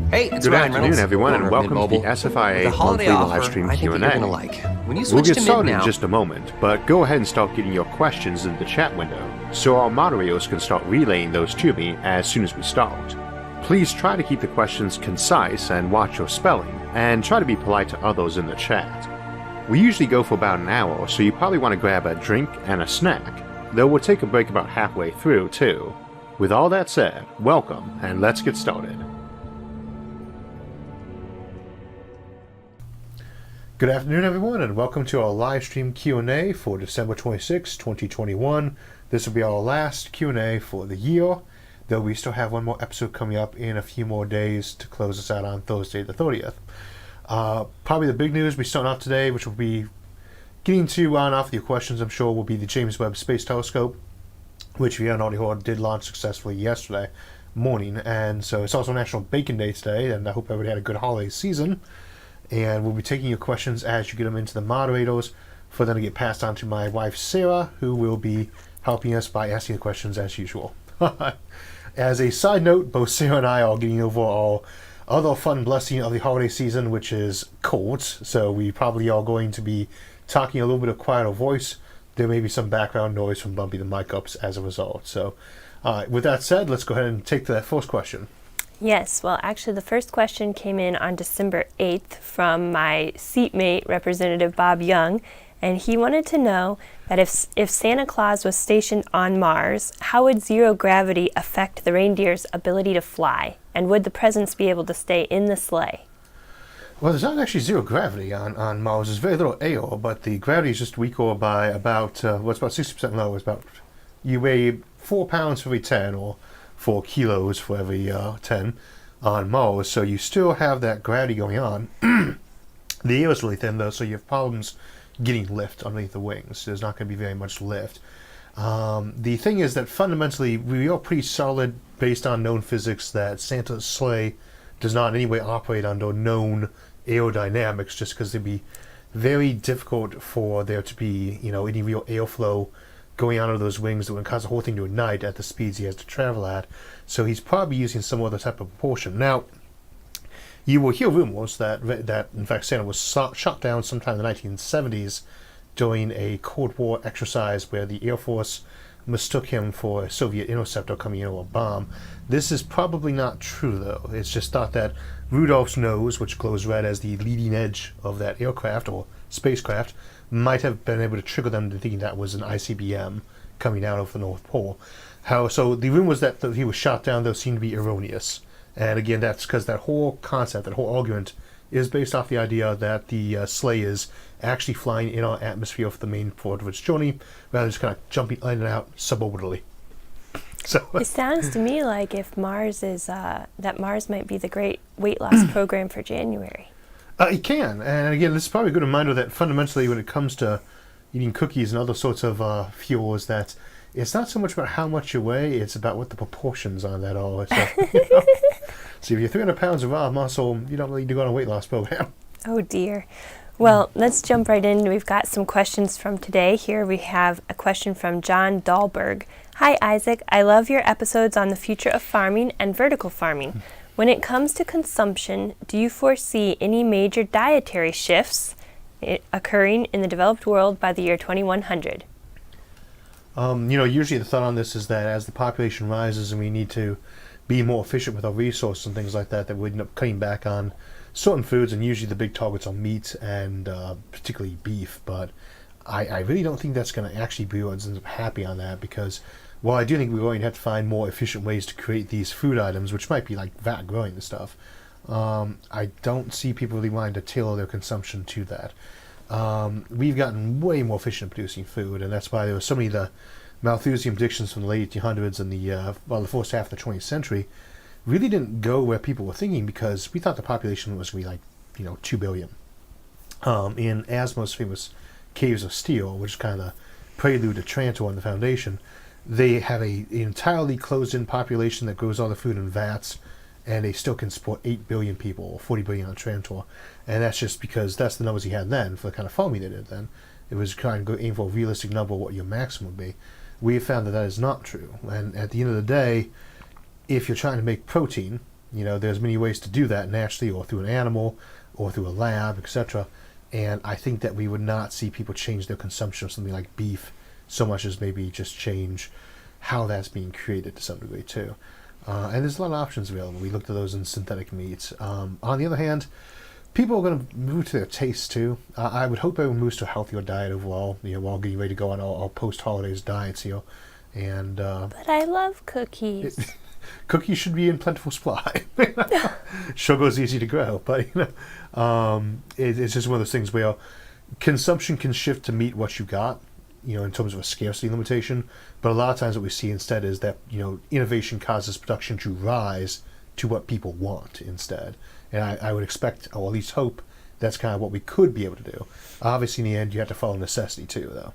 Hey, it's Good Ryan afternoon, Reynolds, everyone, and owner of welcome to Mint the Mobile. SFIA With a holiday monthly offer, live stream I think Q&A. you're gonna like. When you We'll switch get to Mint started in now, just a moment, but go ahead and start getting your questions in the chat window, so our moderators can start relaying those to me as soon as we start. Please try to keep the questions concise and watch your spelling, and try to be polite to others in the chat. We usually go for about an hour, so you probably want to grab a drink and a snack, though we'll take a break about halfway through too. With all that said, welcome, and let's get started. Good afternoon, everyone, and welcome to our live stream Q&A for December 26, 2021. This will be our last Q&A for the year, though we still have one more episode coming up in a few more days to close us out on Thursday the 30th. Probably the big news we start off today, which will be getting to on off your questions, I'm sure, will be the James Webb Space Telescope, which, if you haven't already heard, did launch successfully yesterday morning. And so it's also National Bacon Day today, and I hope everybody had a good holiday season. And we'll be taking your questions as you get them into the moderators for them to get passed on to my wife Sarah, who will be helping us by asking the questions as usual. As a side note, both Sarah and I are getting over our other fun blessing of the holiday season, which is colds. So we probably are going to be talking a little bit of quieter voice. There may be some background noise from bumping the mic ups as a result. So with that said, let's go ahead and take that first question. Yes, well, actually, the first question came in on December 8th from my seatmate, Representative Bob Young, and he wanted to know that if Santa Claus was stationed on Mars, how would zero gravity affect the reindeer's ability to fly? And would the presents be able to stay in the sleigh? Well, there's not actually zero gravity on Mars. There's very little air, but the gravity is just weaker by about, it's about 60% lower. It's about, you weigh 4 pounds for every 10, or 4 kilos for every 10 on Mars, so you still have that gravity going on. The air is really thin, though, so you have problems getting lift underneath the wings. There's not going to be very much lift. The thing is that fundamentally, we are pretty solid based on known physics that Santa's sleigh does not in any way operate under known aerodynamics, just because it'd be very difficult for there to be, any real airflow going on under those wings that would cause the whole thing to ignite at the speeds he has to travel at. So he's probably using some other type of propulsion. Now, you will hear rumors that in fact Santa was shot down sometime in the 1970s during a Cold War exercise where the Air Force mistook him for a Soviet interceptor coming in with a bomb. This is probably not true, though. It's just thought that Rudolph's nose, which glows red as the leading edge of that aircraft or spacecraft, might have been able to trigger them to thinking that was an ICBM coming out of the North Pole. So the rumors that he was shot down, though, seem to be erroneous. And again, that's because that whole concept, that whole argument, is based off the idea that the sleigh is actually flying in our atmosphere for the main part of its journey, rather than just kind of jumping in and out suborbitally. So it sounds to me like if Mars is, that Mars might be the great weight loss program for January. It can, and again, this is probably a good reminder that fundamentally when it comes to eating cookies and other sorts of fuels, that it's not so much about how much you weigh, it's about what the proportions on that are. So, so if you're 300 pounds of raw muscle, you don't really need to go on a weight loss program. Oh dear. Well, let's jump right in. We've got some questions from today. Here we have a question from John Dahlberg. Hi Isaac, I love your episodes on the future of farming and vertical farming. When it comes to consumption, do you foresee any major dietary shifts occurring in the developed world by the year 2100? Usually the thought on this is that as the population rises and we need to be more efficient with our resources and things like that, that we end up cutting back on certain foods, and usually the big targets are meat and particularly beef. But I really don't think that's going to actually be what ends up happy on that, because while I do think we're going to have to find more efficient ways to create these food items, which might be like vat growing and stuff, I don't see people really wanting to tailor their consumption to that. We've gotten way more efficient at producing food, and that's why there were so many of the Malthusian predictions from the late 1800s and the first half of the 20th century really didn't go where people were thinking, because we thought the population was going to be like, 2 billion. In Asimov's famous Caves of Steel, which is kind of the prelude to Trantor and the Foundation, they have an entirely closed-in population that grows all the food in vats, and they still can support 8 billion people, or 40 billion on Trantor. And that's just because that's the numbers he had then for the kind of farming they did then. It was kind of aim for a realistic number of what your maximum would be. we have found that that is not true. And at the end of the day, if you're trying to make protein, there's many ways to do that naturally or through an animal or through a lab, etc. And I think that we would not see people change their consumption of something like beef so much as maybe just change how that's being created to some degree too. And there's a lot of options available. We looked at those in synthetic meats. On the other hand, people are going to move to their tastes too. I would hope everyone moves to a healthier diet overall. While getting ready to go on our post-holidays diets here. And but I love cookies. Cookies should be in plentiful supply. Sugar is easy to grow, but it's just one of those things where consumption can shift to meet what you got, in terms of a scarcity limitation. But a lot of times what we see instead is that innovation causes production to rise to what people want instead. And I would expect, or at least hope, that's kind of what we could be able to do. Obviously, in the end, you have to follow necessity too, though.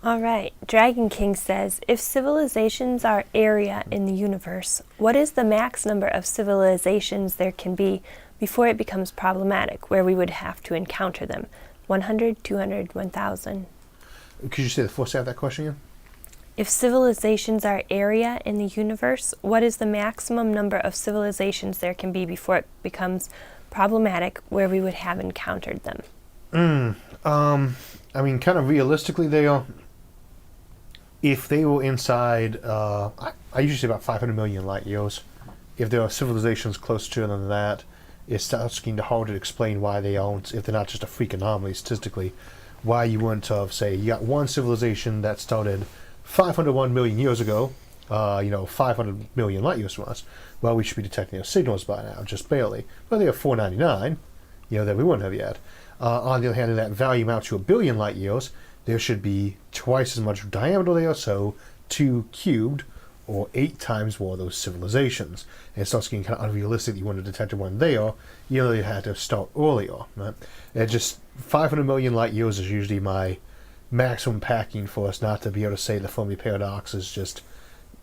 All right. Dragon King says, if civilizations are area in the universe, what is the max number of civilizations there can be before it becomes problematic, where we would have to encounter them? 100, 200, 1,000? Could you say the first half of that question again? If civilizations are area in the universe, what is the maximum number of civilizations there can be before it becomes problematic, where we would have encountered them? Kind of realistically, they are. If they were inside, I usually say about 500 million light years. If there are civilizations closer than that, it starts getting harder to explain why they aren't, if they're not just a freak anomaly statistically, why you wouldn't have, say, you got one civilization that started 501 million years ago, 500 million light years from us. Well, we should be detecting their signals by now, just barely. Well, they have 499, that we wouldn't have yet. On the other hand, in that value out to 1 billion light years, there should be twice as much diameter there, so 2 cubed, or 8 times more of those civilizations. And it starts getting kind of unrealistic that you want to detect one there, you had to start earlier. Right? And just 500 million light years is usually my maximum packing for us not to be able to say the Fermi paradox is just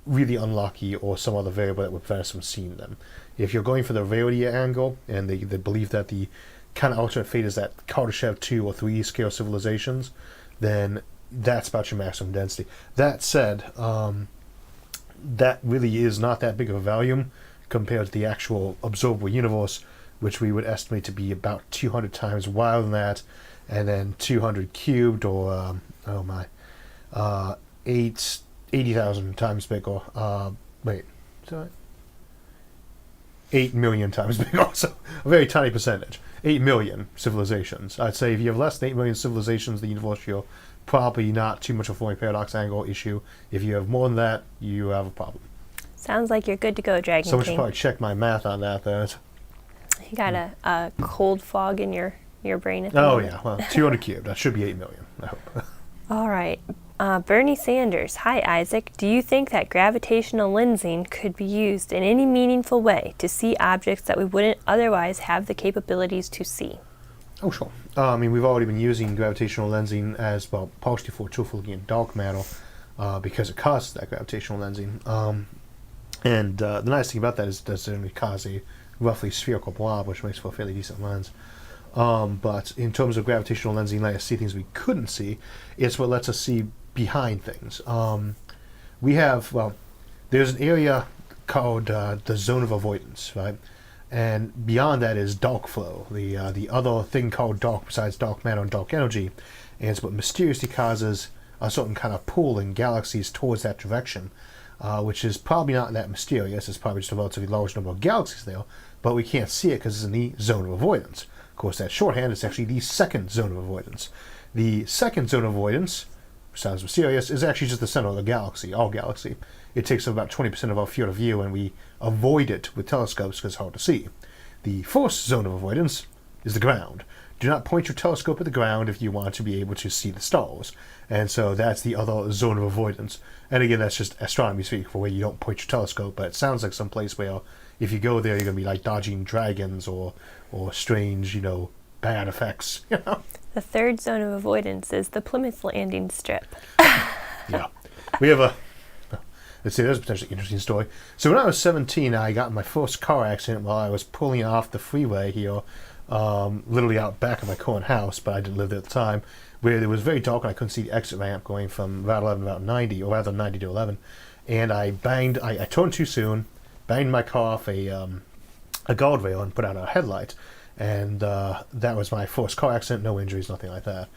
really unlucky or some other variable that would prevent us from seeing them. If you're going for the rarity angle, and they believe that the kind of alternate fate is that Kardashev 2 or 3 scale civilizations, then that's about your maximum density. That said, that really is not that big of a volume compared to the actual observable universe, which we would estimate to be about 200 times wider than that, and then 200 cubed, or 80,000 times bigger. Wait, is that right? 8 million times bigger, so a very tiny percentage. 8 million civilizations. I'd say if you have less than 8 million civilizations in the universe, you're probably not too much of a Fermi paradox angle issue. If you have more than that, you have a problem. Sounds like you're good to go, Dragon King. Someone should probably check my math on that, though. You got a cold fog in your brain at the moment. Yeah, well, 200 cubed. That should be 8 million, I hope. All right. Bernie Sanders. Hi, Isaac. Do you think that gravitational lensing could be used in any meaningful way to see objects that we wouldn't otherwise have the capabilities to see? Oh, sure. We've already been using gravitational lensing as, well, partially for truthfully looking at dark matter because it causes that gravitational lensing. The nice thing about that is it doesn't cause a roughly spherical blob, which makes for a fairly decent lens. But in terms of gravitational lensing, letting us see things we couldn't see, it's what lets us see behind things. There's an area called the zone of avoidance, right? And beyond that is dark flow, the other thing called dark besides dark matter and dark energy, and it's what mysteriously causes a certain kind of pull in galaxies towards that direction, which is probably not that mysterious. It's probably just a relatively large number of galaxies there, but we can't see it because it's in the zone of avoidance. Of course, that shorthand is actually the second zone of avoidance. The second zone of avoidance, which sounds mysterious, is actually just the center of the galaxy, our galaxy. It takes up about 20% of our field of view, and we avoid it with telescopes because it's hard to see. The first zone of avoidance is the ground. Do not point your telescope at the ground if you want to be able to see the stars. And so that's the other zone of avoidance. And again, that's just astronomy speak for where you don't point your telescope, but it sounds like some place where if you go there, you're going to be like dodging dragons or strange, bad effects. The third zone of avoidance is the Plymouth landing strip. Yeah. We have let's see, there's a potentially interesting story. So when I was 17, I got in my first car accident while I was pulling off the freeway here literally out back of my current house, but I didn't live there at the time, where it was very dark and I couldn't see the exit ramp going from Route 11 to Route 90, or rather 90 to 11. And I turned too soon, banged my car off a guardrail and put out a headlight. And that was my first car accident, no injuries, nothing like that.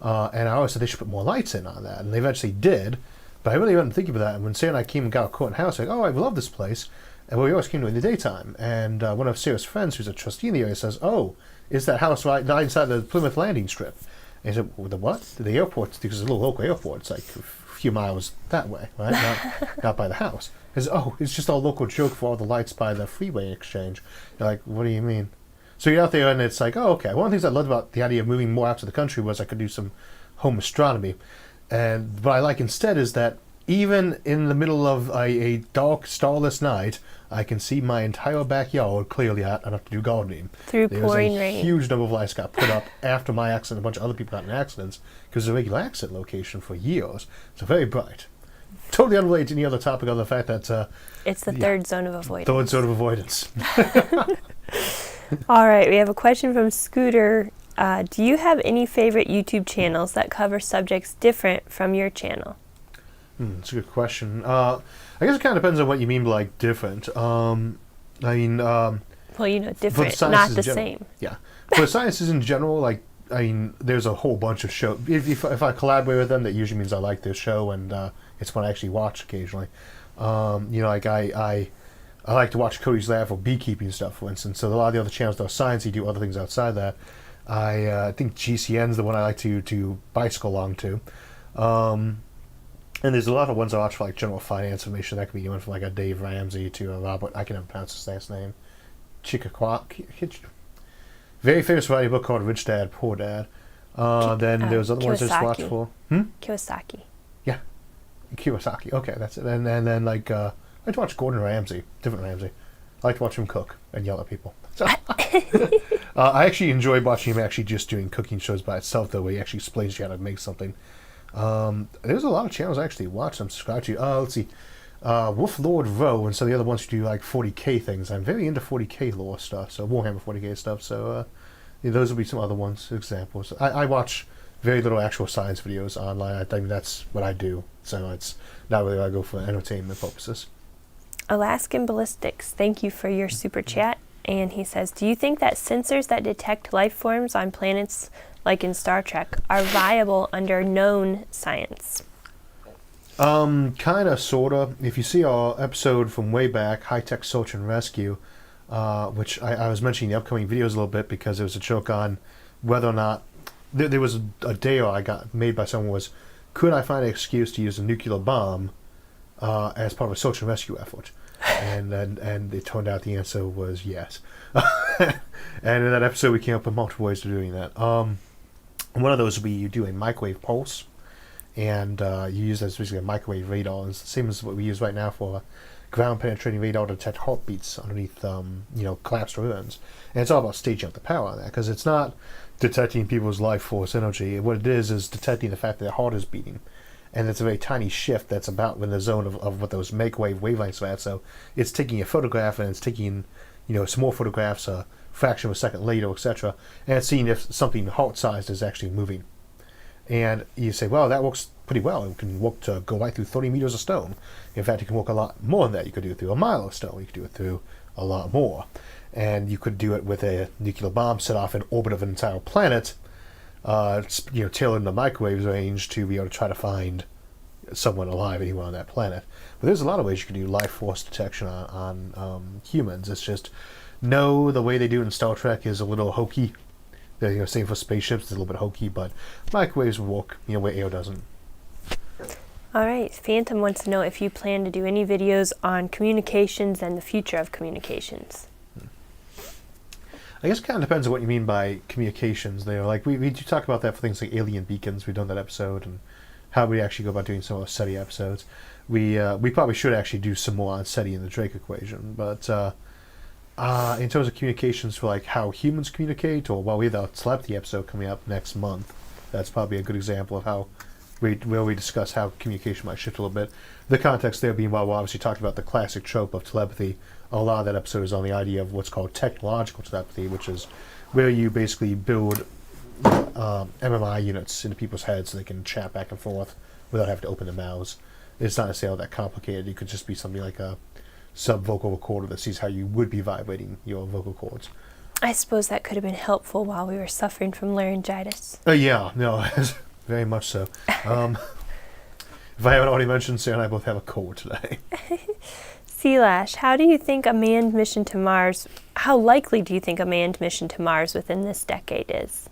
And I always said they should put more lights in on that, and they eventually did. But I really wasn't thinking about that. And when Sarah and I came and got a current house, like, oh, I love this place. And we always came to it in the daytime. And one of Sarah's friends, who's a trustee in the area, says, oh, is that house right inside the Plymouth landing strip? And he said, well, the what? The airport, because it's a little local airport. It's like a few miles that way, right? Not by the house. He says, oh, it's just a local joke for all the lights by the freeway exchange. You're like, what do you mean? So you're out there, and it's like, oh, okay. One of the things I loved about the idea of moving more out to the country was I could do some home astronomy. And what I like instead is that even in the middle of a dark, starless night, I can see my entire backyard clearly. I don't have to do gardening. Through pouring rain. There's a huge number of lights got put up after my accident. A bunch of other people got in accidents because it's a regular accident location for years. So very bright. Totally unrelated to any other topic other than the fact that... it's the third zone of avoidance. Third zone of avoidance. All right, we have a question from Scooter. Do you have any favorite YouTube channels that cover subjects different from your channel? That's a good question. I guess it kind of depends on what you mean by like different. Well, different, not the same. Yeah. For sciences in general, like, I mean, there's a whole bunch of shows. If I collaborate with them, that usually means I like their show, and it's one I actually watch occasionally. Like I like to watch Cody's Lab for beekeeping stuff, for instance. So a lot of the other channels that are sciencey do other things outside that. I think GCN's the one I like to bicycle along to. And there's a lot of ones I watch for like general finance information. That could be anyone from like a Dave Ramsey to a Robert, I can never pronounce his last name, very famous writing book called Rich Dad, Poor Dad. Then there's other ones I just watch for. Kiyosaki. Yeah. Kiyosaki. Okay, that's it. And then like I like to watch Gordon Ramsay, different Ramsay. I like to watch him cook and yell at people. So, I actually enjoy watching him actually just doing cooking shows by itself, though, where he actually explains you how to make something. There's a lot of channels I actually watch. I'm subscribed to. Let's see. Wolf Lord Rowe and some of the other ones who do like 40K things. I'm very into 40K lore stuff, so Warhammer 40K stuff. So those will be some other ones, examples. I watch very little actual science videos online. I mean, that's what I do. So it's not really what I go for entertainment purposes. Alaskan Ballistics, thank you for your super chat. And he says, do you think that sensors that detect life forms on planets like in Star Trek are viable under known science? Kind of, sort of. If you see our episode from way back, High Tech Search and Rescue, which I was mentioning the upcoming videos a little bit because there was a joke on whether or not there was a dare I got made by someone was, could I find an excuse to use a nuclear bomb as part of a search and rescue effort? And it turned out the answer was yes. And in that episode, we came up with multiple ways of doing that. One of those would be you do a microwave pulse, and you use that as basically a microwave radar. And it's the same as what we use right now for ground-penetrating radar to detect heartbeats underneath, collapsed ruins. And it's all about staging up the power on that, because it's not detecting people's life force energy. What it is detecting the fact that their heart is beating. And it's a very tiny shift that's about in the zone of what those make-wave wavelengths are at. So it's taking a photograph, and it's taking, some more photographs a fraction of a second later, etc. And it's seeing if something heart-sized is actually moving. And you say, well, that works pretty well. It can work to go right through 30 meters of stone. In fact, it can work a lot more than that. You could do it through a mile of stone. You could do it through a lot more. And you could do it with a nuclear bomb set off in orbit of an entire planet, tailored in the microwave range to be able to try to find someone alive anywhere on that planet. But there's a lot of ways you can do life force detection on humans. It's just, no, the way they do it in Star Trek is a little hokey. Same for spaceships, it's a little bit hokey, but microwaves will work, where air doesn't. All right, Phantom wants to know if you plan to do any videos on communications and the future of communications. I guess it kind of depends on what you mean by communications there. Like, we do talk about that for things like alien beacons. We've done that episode, and how we actually go about doing some of the SETI episodes. We probably should actually do some more on SETI and the Drake equation, but in terms of communications for like how humans communicate, or we have the telepathy episode coming up next month. That's probably a good example of how we discuss how communication might shift a little bit. The context there being, while we're obviously talking about the classic trope of telepathy, a lot of that episode is on the idea of what's called technological telepathy, which is where you basically build MMI units into people's heads so they can chat back and forth without having to open their mouths. It's not necessarily that complicated. It could just be something like a sub-vocal recorder that sees how you would be vibrating your vocal cords. I suppose that could have been helpful while we were suffering from laryngitis. Yeah, no, very much so. If I haven't already mentioned, Sarah and I both have a cold today. Sealash, how likely do you think a manned mission to Mars within this decade is?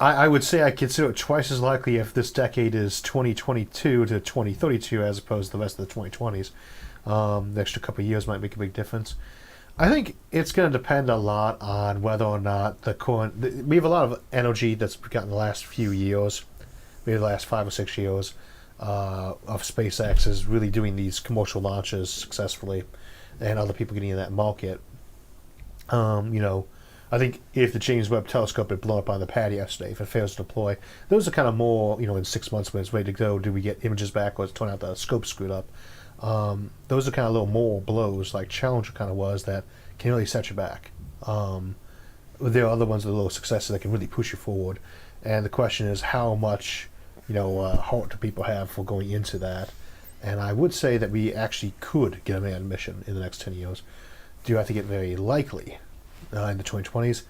I would say I consider it twice as likely if this decade is 2022 to 2032 as opposed to the rest of the 2020s. The extra couple of years might make a big difference. I think it's going to depend a lot on whether or not we have a lot of energy that's gotten the last few years, maybe the last 5 or 6 years, of SpaceX is really doing these commercial launches successfully, and other people getting in that market. I think if the James Webb Telescope had blown up on the pad yesterday, if it fails to deploy, those are kind of more, in 6 months when it's ready to go, do we get images back or does it turn out the scope screwed up? Those are kind of little more blows, like Challenger kind of was, that can really set you back. There are other ones that are little successes that can really push you forward. And the question is how much, heart do people have for going into that? And I would say that we actually could get a manned mission in the next 10 years. Do I think it very likely in the 2020s?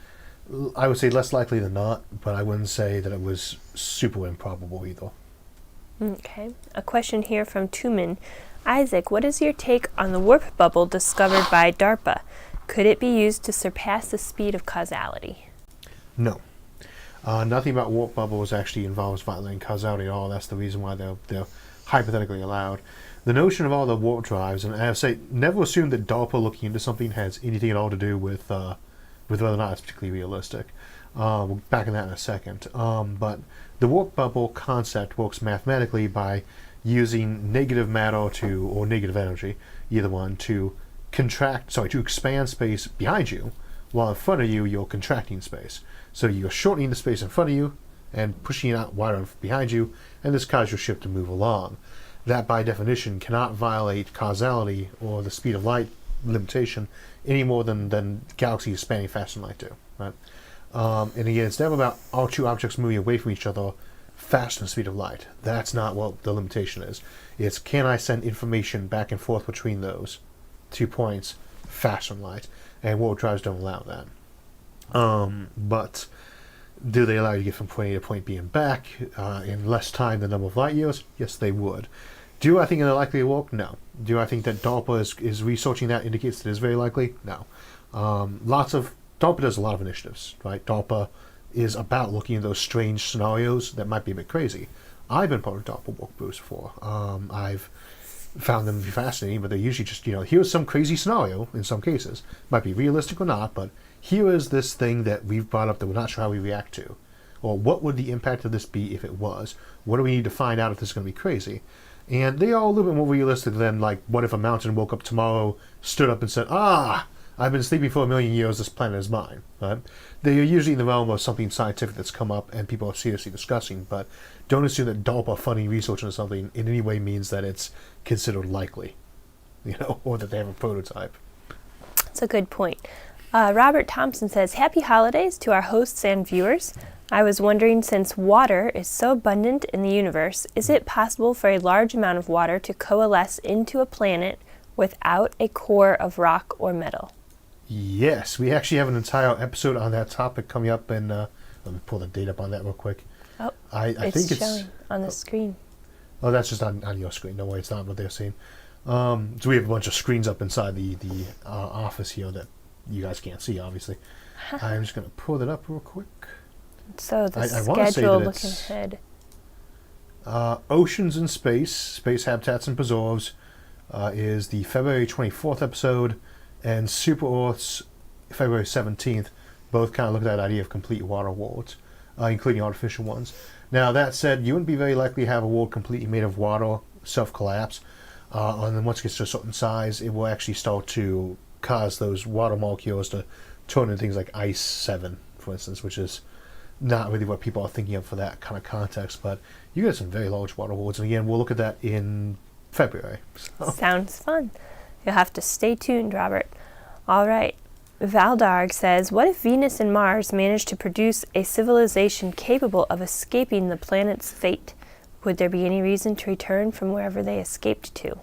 I would say less likely than not, but I wouldn't say that it was super improbable either. Okay. A question here from Tuman. Isaac, what is your take on the warp bubble discovered by DARPA? Could it be used to surpass the speed of causality? No. Nothing about warp bubbles actually involves violating causality at all. That's the reason why they're hypothetically allowed. The notion of all the warp drives, and I say never assume that DARPA looking into something has anything at all to do with whether or not it's particularly realistic. We'll back in that in a second. But the warp bubble concept works mathematically by using negative matter or negative energy, either one, to expand space behind you, while in front of you you're contracting space. So you're shortening the space in front of you and pushing it out wider behind you, and this causes your ship to move along. That, by definition, cannot violate causality or the speed of light limitation any more than galaxies spanning faster than light do. Right? And again, it's never about all two objects moving away from each other faster than the speed of light. That's not what the limitation is. It's can I send information back and forth between those 2 points faster than light, and warp drives don't allow that. But do they allow you to get from point A to point B and back in less time than the number of light years? Yes, they would. Do I think they're likely to work? No. Do I think that DARPA is researching that indicates that it is very likely? No. DARPA does a lot of initiatives, right? DARPA is about looking at those strange scenarios that might be a bit crazy. I've been part of DARPA work groups before. I've found them to be fascinating, but they're usually just, here's some crazy scenario in some cases. Might be realistic or not, but here is this thing that we've brought up that we're not sure how we react to. Or what would the impact of this be if it was? What do we need to find out if this is going to be crazy? And they are a little bit more realistic than, like, what if a mountain woke up tomorrow, stood up and said, I've been sleeping for 1 million years, this planet is mine. Right? They are usually in the realm of something scientific that's come up and people are seriously discussing, but don't assume that DARPA funding research on something in any way means that it's considered likely, or that they have a prototype. That's a good point. Robert Thompson says, Happy holidays to our hosts and viewers. I was wondering, since water is so abundant in the universe, is it possible for a large amount of water to coalesce into a planet without a core of rock or metal? Yes, we actually have an entire episode on that topic coming up, and let me pull the date up on that real quick. Oh, I think it's showing on the screen. Oh, that's just on your screen. No way, it's not what they're seeing. So we have a bunch of screens up inside the office here that you guys can't see, obviously. I'm just going to pull it up real quick. So the I schedule looking ahead. Oceans in Space, Space Habitats and Preserves, is the February 24th episode, and Super Earth's February 17th, both kind of look at that idea of complete water worlds, including artificial ones. Now, that said, you wouldn't be very likely to have a world completely made of water self-collapse. And then once it gets to a certain size, it will actually start to cause those water molecules to turn into things like Ice 7, for instance, which is not really what people are thinking of for that kind of context. But you get some very large water worlds. And again, we'll look at that in February. So. Sounds fun. You'll have to stay tuned, Robert. All right. Valdarg says, what if Venus and Mars managed to produce a civilization capable of escaping the planet's fate? Would there be any reason to return from wherever they escaped to?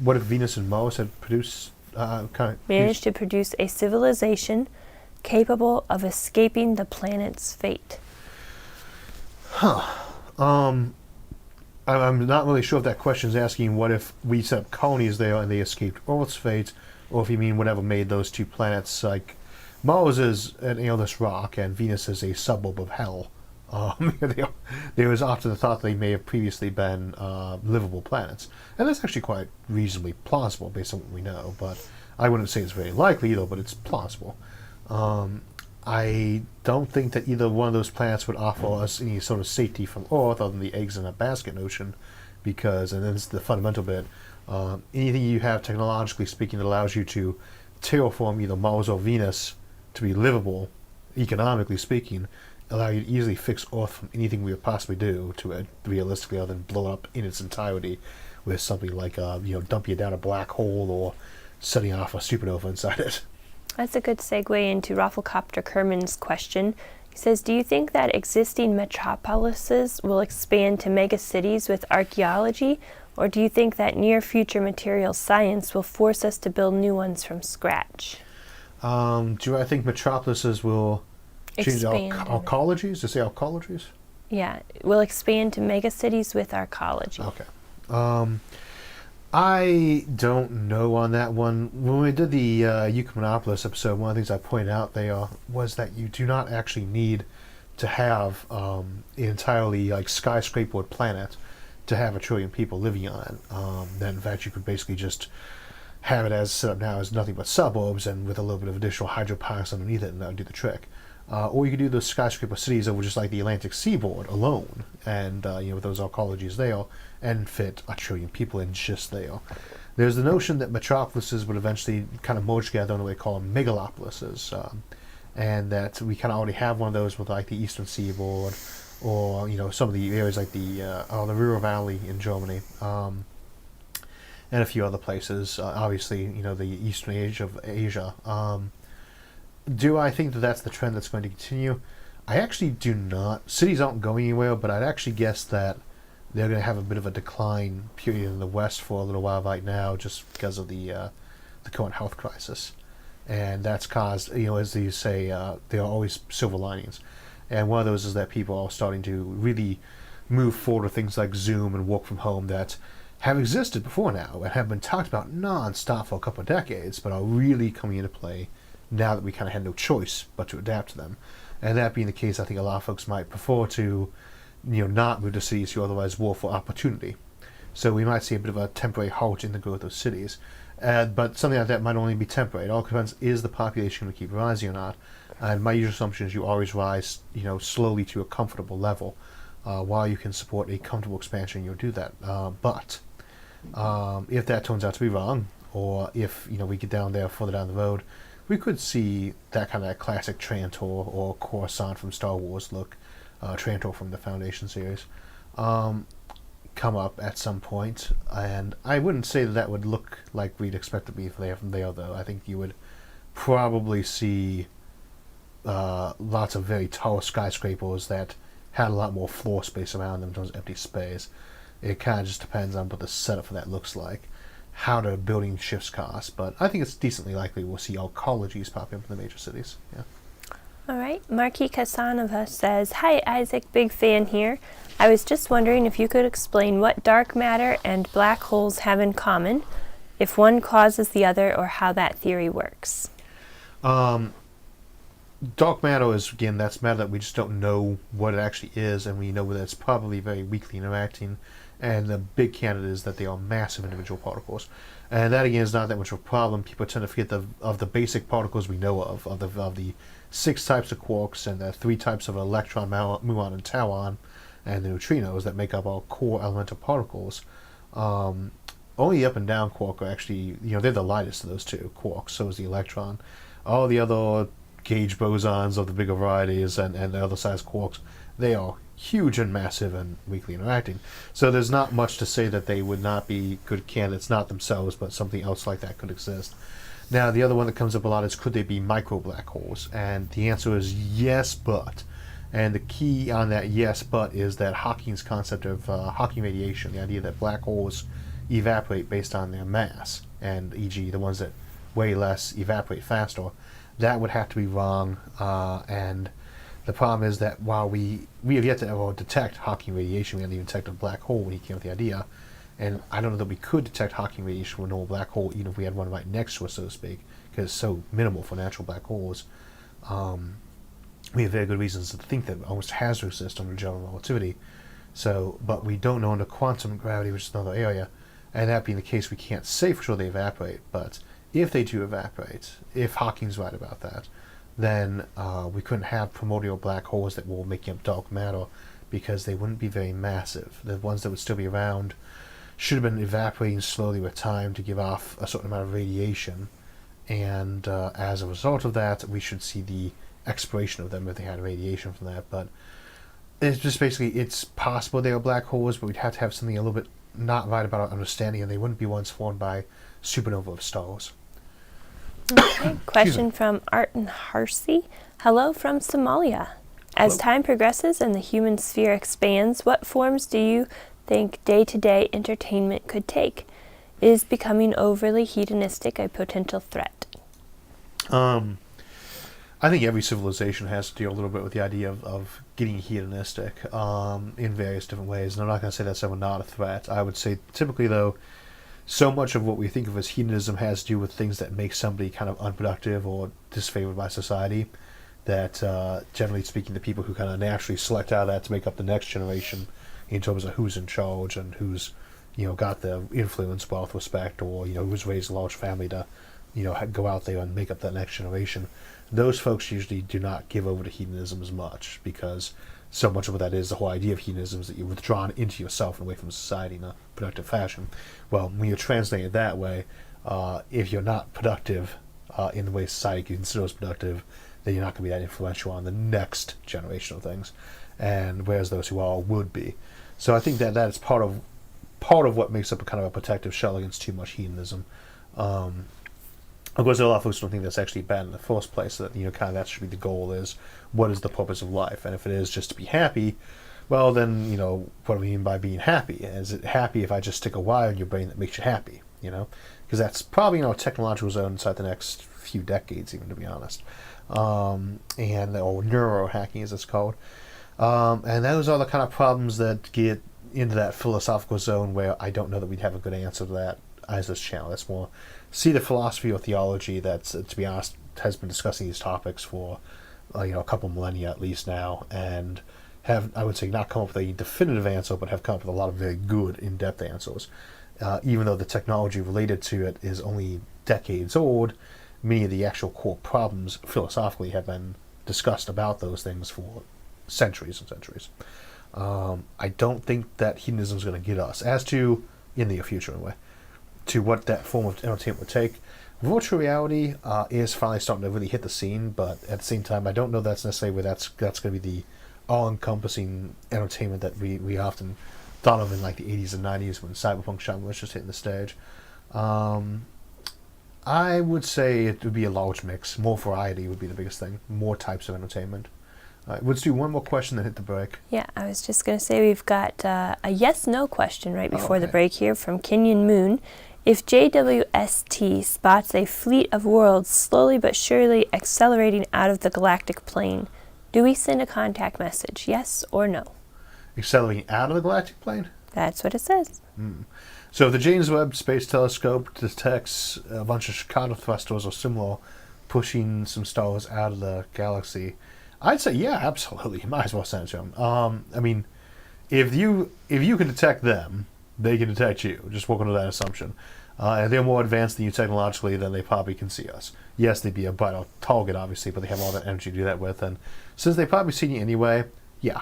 What if Venus and Mars had produced Managed to produce a civilization capable of escaping the planet's fate? I'm not really sure if that question is asking what if we set up colonies there and they escaped Earth's fate, or if you mean whatever made those two planets. Like Mars is an airless rock and Venus is a suburb of hell. There is often the thought they may have previously been livable planets, and that's actually quite reasonably plausible based on what we know, but I wouldn't say it's very likely either, but it's plausible. I don't think that either one of those planets would offer us any sort of safety from Earth other than the eggs in a basket notion, because, and this is the fundamental bit, anything you have technologically speaking that allows you to terraform either Mars or Venus to be livable, economically speaking, allow you to easily fix Earth from anything we would possibly do to it, realistically, other than blow it up in its entirety with something like, dump you down a black hole or setting off a supernova inside it. That's a good segue into Rafflecopter Kerman's question. He says, do you think that existing metropolises will expand to megacities with archaeology, or do you think that near-future materials science will force us to build new ones from scratch? Do I think metropolises will change arcologies? To say arcologies? Yeah, will expand to megacities with arcology. Okay. I don't know on that one. When we did the Euclimonopolis episode, one of the things I pointed out there was that you do not actually need to have an entirely skyscraper planet to have 1 trillion people living on it. That in fact you could basically just have it as set up now as nothing but suburbs and with a little bit of additional hydropower underneath it, and that would do the trick. Or you could do those skyscraper cities over just like the Atlantic seaboard alone, and with those arcologies there, and fit 1 trillion people in just there. There's the notion that metropolises would eventually kind of merge together in a way called megalopolises, and that we kind of already have one of those with like the Eastern Seaboard, or some of the areas like the Ruhr Valley in Germany, and a few other places. Obviously, the eastern edge of Asia. Do I think that that's the trend that's going to continue? I actually do not. Cities aren't going anywhere, but I'd actually guess that they're going to have a bit of a decline period in the West for a little while right now, just because of the current health crisis, and that's caused, as you say, there are always silver linings, and one of those is that people are starting to really move forward with things like Zoom and work from home that have existed before now and have been talked about non-stop for a couple of decades, but are really coming into play now that we kind of had no choice but to adapt to them. And that being the case, I think a lot of folks might prefer to not move to cities who otherwise war for opportunity. So we might see a bit of a temporary halt in the growth of cities. But something like that might only be temporary. It all depends, is the population going to keep rising or not? And my usual assumption is you always rise, slowly to a comfortable level. While you can support a comfortable expansion, you'll do that. But if that turns out to be wrong, or if we get down there further down the road, we could see that kind of classic Trantor or Coruscant from Star Wars look, Trantor from the Foundation series, come up at some point. And I wouldn't say that would look like we'd expect to be from there, though. I think you would probably see lots of very tall skyscrapers that had a lot more floor space around them in terms of empty space. It kind of just depends on what the setup for that looks like, how the building shifts cost, but I think it's decently likely we'll see arcologies pop up in the major cities. Yeah. All right. Marquis Casanova says, hi Isaac, big fan here. I was just wondering if you could explain what dark matter and black holes have in common, if one causes the other, or how that theory works. Dark matter is, again, that's matter that we just don't know what it actually is, and we know that it's probably very weakly interacting. And the big candidate is that they are massive individual particles. And that, again, is not that much of a problem. People tend to forget of the basic particles we know of the 6 types of quarks and the 3 types of electron, muon, and tauon, and the neutrinos that make up our core elemental particles. Only the up and down quark are actually, they're the lightest of those two quarks, so is the electron. All the other gauge bosons of the bigger varieties and the other size quarks, they are huge and massive and weakly interacting. So there's not much to say that they would not be good candidates, not themselves, but something else like that could exist. Now, the other one that comes up a lot is, could they be micro black holes? And the answer is yes, but. And the key on that yes, but is that Hawking's concept of Hawking radiation, the idea that black holes evaporate based on their mass, and e.g. the ones that weigh less evaporate faster, that would have to be wrong. And the problem is that while we have yet to ever detect Hawking radiation, we haven't even detected a black hole when he came up with the idea. And I don't know that we could detect Hawking radiation from a normal black hole, even if we had one right next to us, so to speak, because it's so minimal for natural black holes. We have very good reasons to think that it almost has to exist under general relativity. So, but we don't know under quantum gravity, which is another area. And that being the case, we can't say for sure they evaporate. But if they do evaporate, if Hawking's right about that, then we couldn't have primordial black holes that were making up dark matter, because they wouldn't be very massive. The ones that would still be around should have been evaporating slowly with time to give off a certain amount of radiation. And as a result of that, we should see the expiration of them if they had radiation from that. But it's just basically, it's possible they are black holes, but we'd have to have something a little bit not right about our understanding, and they wouldn't be ones formed by supernova of stars. Okay. Question from Arten Harsey. Hello from Somalia. As time progresses and the human sphere expands, what forms do you think day-to-day entertainment could take? Is becoming overly hedonistic a potential threat? I think every civilization has to deal a little bit with the idea of getting hedonistic in various different ways. And I'm not going to say that's ever not a threat. I would say typically, though, so much of what we think of as hedonism has to do with things that make somebody kind of unproductive or disfavored by society, that generally speaking, the people who kind of naturally select out of that to make up the next generation in terms of who's in charge and who's, got the influence, wealth, respect, or, who's raised a large family to, go out there and make up that next generation. Those folks usually do not give over to hedonism as much, because so much of what that is, the whole idea of hedonism, is that you're withdrawn into yourself and away from society in a productive fashion. Well, when you're translated that way, if you're not productive in the way society considers productive, then you're not going to be that influential on the next generation of things, and whereas those who are would be. So I think that is part of what makes up a kind of a protective shell against too much hedonism. Of course, a lot of folks don't think that's actually bad in the first place, that, kind of that should be the goal, is what is the purpose of life? And if it is just to be happy, well, then, what do we mean by being happy? Is it happy if I just stick a wire in your brain that makes you happy, Because that's probably, a technological zone inside the next few decades, even, to be honest. Or neurohacking, as it's called. And those are the kind of problems that get into that philosophical zone where I don't know that we'd have a good answer to that as this channel. That's more see the philosophy or theology that's, to be honest, has been discussing these topics for a couple millennia at least now, and have, I would say, not come up with a definitive answer, but have come up with a lot of very good in-depth answers. Even though the technology related to it is only decades old, many of the actual core problems philosophically have been discussed about those things for centuries and centuries. I don't think that hedonism is going to get us, as to, in the future anyway, to what that form of entertainment would take. Virtual reality is finally starting to really hit the scene, but at the same time, I don't know that's necessarily where that's going to be the all-encompassing entertainment that we often thought of in like the 80s and 90s when cyberpunk genre was just hitting the stage. I would say it would be a large mix. More variety would be the biggest thing. More types of entertainment. Let's do one more question, then hit the break. Yeah, I was just going to say we've got a yes-no question right before the break here from Kenyon Moon. If JWST spots a fleet of worlds slowly but surely accelerating out of the galactic plane, do we send a contact message, yes or no? Accelerating out of the galactic plane? That's what it says. So if the James Webb Space Telescope detects a bunch of Chicago thrusters or similar pushing some stars out of the galaxy, I'd say, yeah, absolutely. You might as well send it to them. I mean, if you can detect them, they can detect you. Just work under that assumption. And they're more advanced than you technologically, then they probably can see us. Yes, they'd be a brighter target, obviously, but they have all that energy to do that with. And since they've probably seen you anyway, yeah,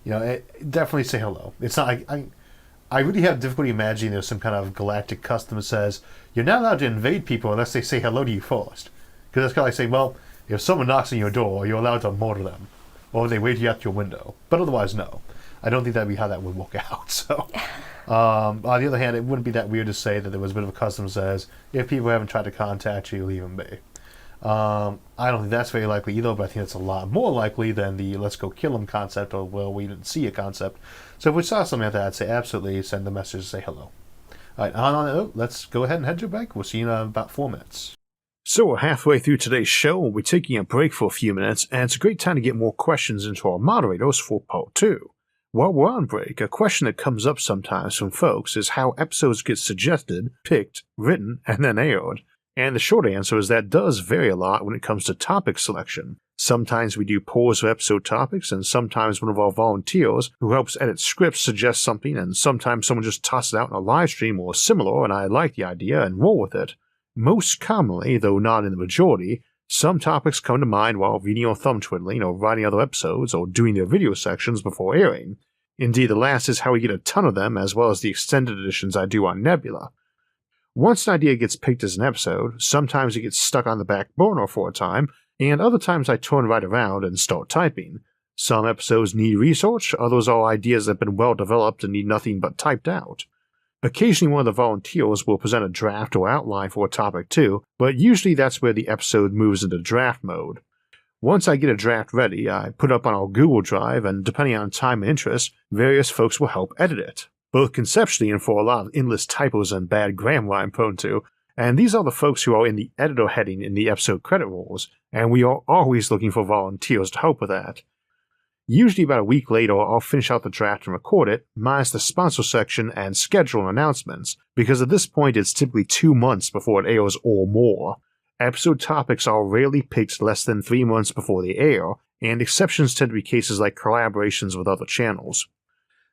definitely say hello. It's not. I really have difficulty imagining there's some kind of galactic custom that says you're not allowed to invade people unless they say hello to you first. Because that's kind of like saying, well, if someone knocks on your door, you're allowed to murder them. or they wait you out your window. But otherwise, no. I don't think that'd be how that would work out. So, on the other hand, it wouldn't be that weird to say that there was a bit of a custom says, if people haven't tried to contact you, leave them be. I don't think that's very likely either, but I think that's a lot more likely than the let's go kill them concept, or well, we didn't see a concept. So if we saw something like that, I'd say absolutely send the message, say hello. All right, on that note, let's go ahead and head to a break. We'll see you in about 4 minutes. So we're halfway through today's show, and we're taking a break for a few minutes, and it's a great time to get more questions into our moderators for part 2. While we're on break, a question that comes up sometimes from folks is how episodes get suggested, picked, written, and then aired. And the short answer is that does vary a lot when it comes to topic selection. Sometimes we do polls for episode topics, and sometimes one of our volunteers who helps edit scripts suggests something, and sometimes someone just tosses it out in a live stream or similar, and I like the idea and roll with it. Most commonly, though not in the majority, some topics come to mind while reading or thumb twiddling or writing other episodes or doing their video sections before airing. Indeed, the last is how we get a ton of them, as well as the extended editions I do on Nebula. Once an idea gets picked as an episode, sometimes it gets stuck on the back burner for a time, and other times I turn right around and start typing. Some episodes need research, others are ideas that have been well developed and need nothing but typed out. Occasionally one of the volunteers will present a draft or outline for a topic too, but usually that's where the episode moves into draft mode. Once I get a draft ready, I put it up on our Google Drive, and depending on time and interest, various folks will help edit it, both conceptually and for a lot of endless typos and bad grammar I'm prone to, and these are the folks who are in the editor heading in the episode credit rolls, and we are always looking for volunteers to help with that. Usually about a week later, I'll finish out the draft and record it, minus the sponsor section and schedule and announcements, because at this point it's typically 2 months before it airs or more. Episode topics are rarely picked less than 3 months before they air, and exceptions tend to be cases like collaborations with other channels.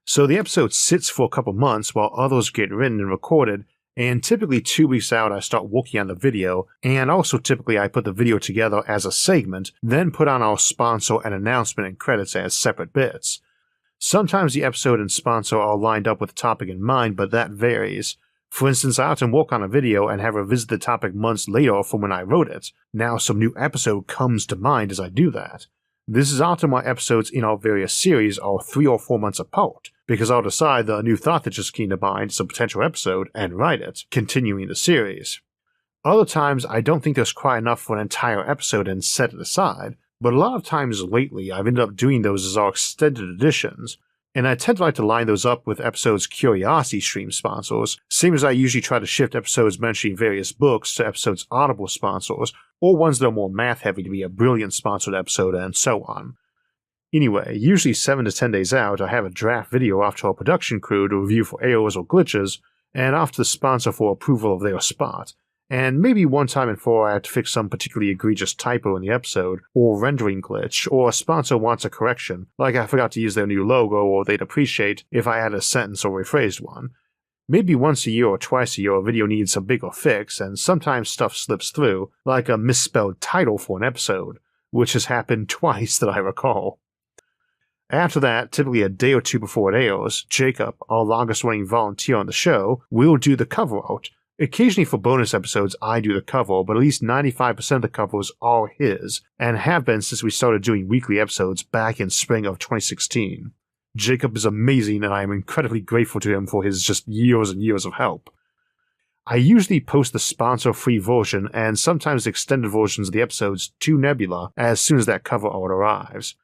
So the episode sits for a couple months while others get written and recorded, and typically 2 weeks out I start working on the video, and also typically I put the video together as a segment, then put on our sponsor and announcement and credits as separate bits. Sometimes the episode and sponsor are lined up with the topic in mind, but that varies. For instance, I often work on a video and have revisit the topic months later from when I wrote it. Now some new episode comes to mind as I do that. This is often why episodes in our various series are 3 or 4 months apart, because I'll decide the new thought that just came to mind is a potential episode and write it, continuing the series. Other times I don't think there's quite enough for an entire episode and set it aside, but a lot of times lately I've ended up doing those as our extended editions, and I tend to like to line those up with episodes' Curiosity Stream sponsors, same as I usually try to shift episodes mentioning various books to episodes' Audible sponsors, or ones that are more math-heavy to be a Brilliant sponsored episode, and so on. Anyway, usually 7 to 10 days out, I have a draft video off to our production crew to review for errors or glitches, and off to the sponsor for approval of their spot. And maybe one time in 4 I have to fix some particularly egregious typo in the episode, or rendering glitch, or a sponsor wants a correction, like I forgot to use their new logo, or they'd appreciate if I added a sentence or rephrased one. Maybe once a year or twice a year a video needs a bigger fix, and sometimes stuff slips through, like a misspelled title for an episode, which has happened twice that I recall. After that, typically a day or 2 before it airs, Jacob, our longest running volunteer on the show, will do the cover art. Occasionally for bonus episodes I do the cover, but at least 95% of the covers are his, and have been since we started doing weekly episodes back in spring of 2016. Jacob is amazing, and I am incredibly grateful to him for his just years and years of help. I usually post the sponsor-free version and sometimes extended versions of the episodes to Nebula as soon as that cover art arrives.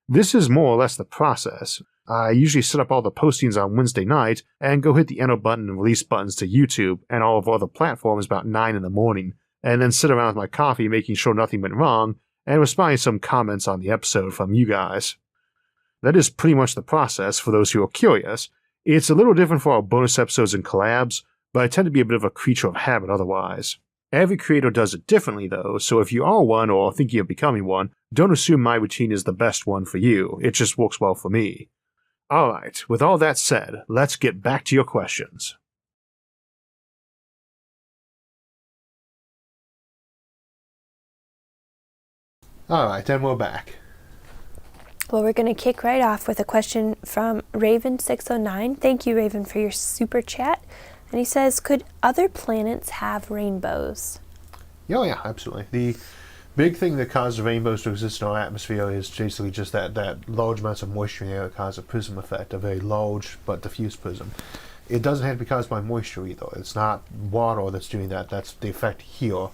This is more or less the process. I usually set up all the postings on Wednesday night and go hit the enter button and release buttons to YouTube and all of our other platforms about 9 in the morning, and then sit around with my coffee making sure nothing went wrong and responding to some comments on the episode from you guys. That is pretty much the process for those who are curious. It's a little different for our bonus episodes and collabs, but I tend to be a bit of a creature of habit otherwise. Every creator does it differently though, so if you are one or thinking of becoming one, don't assume my routine is the best one for you, it just works well for me. Alright, with all that said, let's get back to your questions. Alright, and we're back. Well, we're going to kick right off with a question from Raven609. Thank you, Raven, for your super chat. And he says, could other planets have rainbows? Oh yeah, absolutely. big thing that causes rainbows to exist in our atmosphere is basically just that large amounts of moisture in the air that cause a prism effect, a very large but diffuse prism. It doesn't have to be caused by moisture either. It's not water that's doing that. That's the effect here.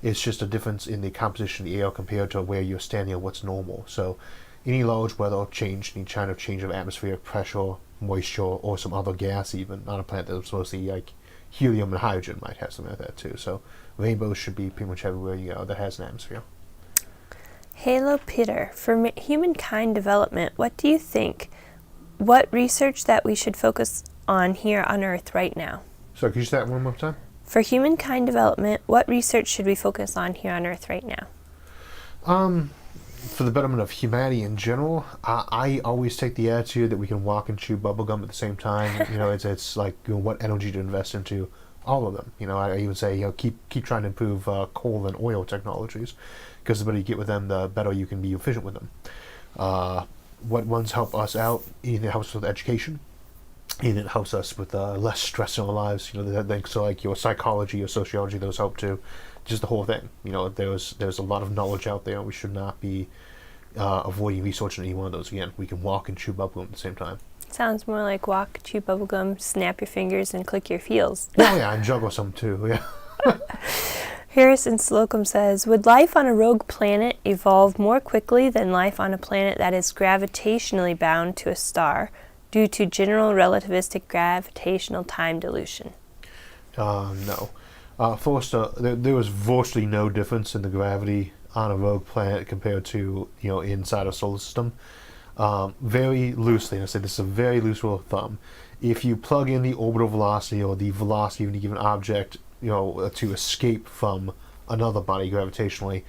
It's just a difference in the composition of the air compared to where you're standing or what's normal. So any large weather change, any kind of change of atmospheric pressure, moisture, or some other gas even on a planet that's mostly like helium and hydrogen might have something like that too. So rainbows should be pretty much everywhere you go that has an atmosphere. Halo Peter, for humankind development, what do you think? What research that we should focus on here on Earth right now? So could you say that one more time? For humankind development, what research should we focus on here on Earth right now? For the betterment of humanity in general, I always take the attitude that we can walk and chew bubblegum at the same time. It's like what energy to invest into all of them. I even say keep trying to improve coal and oil technologies, because the better you get with them, the better you can be efficient with them. What ones help us out? Either helps with education, either it helps us with less stress in our lives. So like your psychology, your sociology, those help too. Just the whole thing. There's a lot of knowledge out there. We should not be avoiding research in any one of those. Again, we can walk and chew bubblegum at the same time. Sounds more like walk, chew bubblegum, snap your fingers, and click your heels. Oh yeah, and juggle some too. Yeah. Harrison Slocum says, would life on a rogue planet evolve more quickly than life on a planet that is gravitationally bound to a star due to general relativistic gravitational time dilution? No. First, there was virtually no difference in the gravity on a rogue planet compared to inside a solar system. Very loosely, and I say this is a very loose rule of thumb. If you plug in the orbital velocity or the velocity of any given object, to escape from another body gravitationally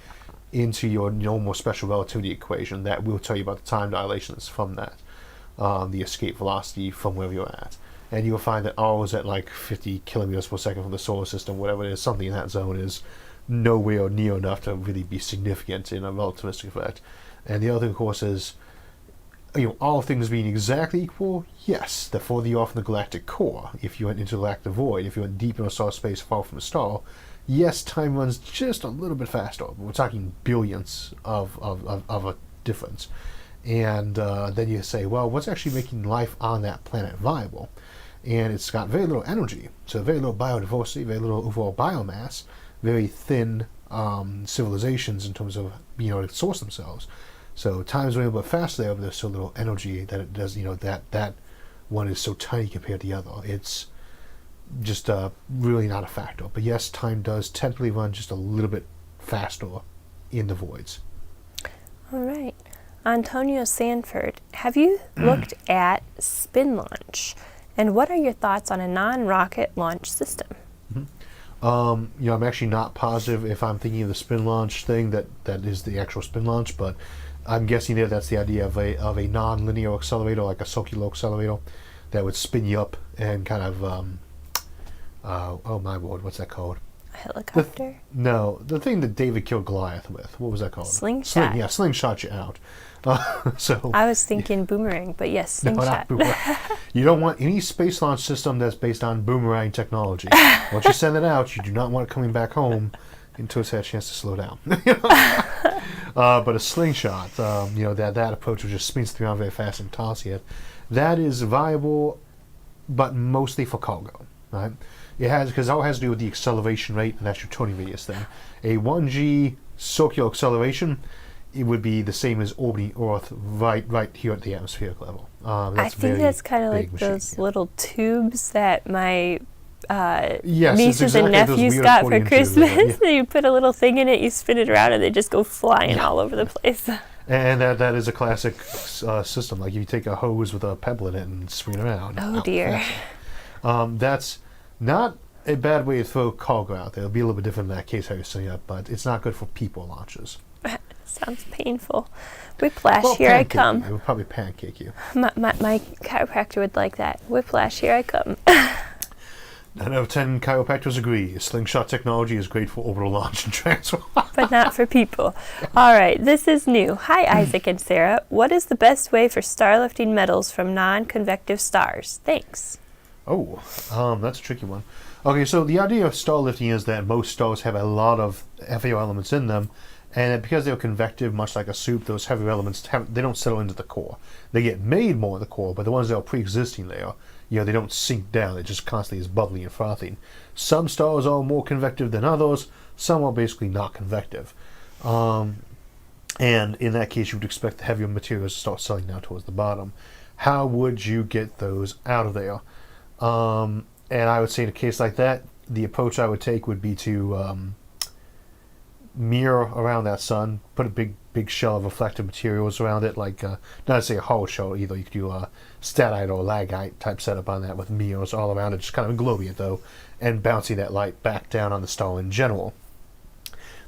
into your normal special relativity equation, that will tell you about the time dilation that's from that, the escape velocity from where you're at. And you'll find that ours at like 50 kilometers per second from the solar system, whatever it is, something in that zone is nowhere near enough to really be significant in a relativistic effect. And the other thing, of course, is all things being exactly equal, yes, the further you are from the galactic core, if you went into the galactic void, if you went deep into star space far from a star, yes, time runs just a little bit faster. We're talking billions of a difference. And then you say, well, what's actually making life on that planet viable? And it's got very little energy, so very little biodiversity, very little overall biomass, very thin civilizations in terms of being able to source themselves. So time is running a little bit faster there, but there's so little energy that it does. That one is so tiny compared to the other. It's just really not a factor. But yes, time does technically run just a little bit faster in the voids. All right. Antonio Sanford, have you looked at spin launch? And what are your thoughts on a non-rocket launch system? Mm-hmm. I'm actually not positive if I'm thinking of the spin launch thing that is the actual spin launch, but I'm guessing that's the idea of a non-linear accelerator, like a circular accelerator, that would spin you up and kind of oh my word, what's that called? A helicopter? No, the thing that David killed Goliath with. What was that called? Slingshot. Slingshot you out. So I was thinking boomerang, but yes, slingshot. No, not boomerang. You don't want any space launch system that's based on boomerang technology. Once you send it out, you do not want it coming back home until it's had a chance to slow down. But a slingshot, that approach which just spins around very fast and tosses it, that is viable, but mostly for cargo, right? It has, because it all has to do with the acceleration rate, and that's your turning radius thing. A 1G circular acceleration, it would be the same as orbiting Earth right here at the atmospheric level. I think that's kind of like those little tubes that my yes, nieces exactly and nephews got for Christmas. You put a little thing in it, you spin it around, and they just go flying all over the place. And that is a classic system. Like you take a hose with a pebble in it and swing it around. Oh dear. That's not a bad way to throw cargo out there. It'll be a little bit different in that case how you're setting up, but it's not good for people launches. Sounds painful. Whiplash, here I come. It would probably pancake you. My chiropractor would like that. Whiplash, here I come. 9 out of 10 chiropractors agree. Slingshot technology is great for orbital launch and transfer. But not for people. All right, this is new. Hi, Isaac and Sarah. What is the best way for starlifting metals from non-convective stars? Thanks. Oh, that's a tricky one. Okay, so the idea of starlifting is that most stars have a lot of FAO elements in them, And because they're convective, much like a soup, those heavy elements they don't settle into the core. They get made more in the core, but the ones that are pre-existing there, they don't sink down. It just constantly is bubbling and frothing. Some stars are more convective than others. Some are basically not convective. And in that case, you would expect the heavier materials to start settling down towards the bottom. How would you get those out of there? And I would say in a case like that, the approach I would take would be to mirror around that sun, put a big shell of reflective materials around it, like not to say a hollow shell either. You could do a statite or lagite type setup on that with mirrors all around it, just kind of glowing it though, and bouncing that light back down on the star in general.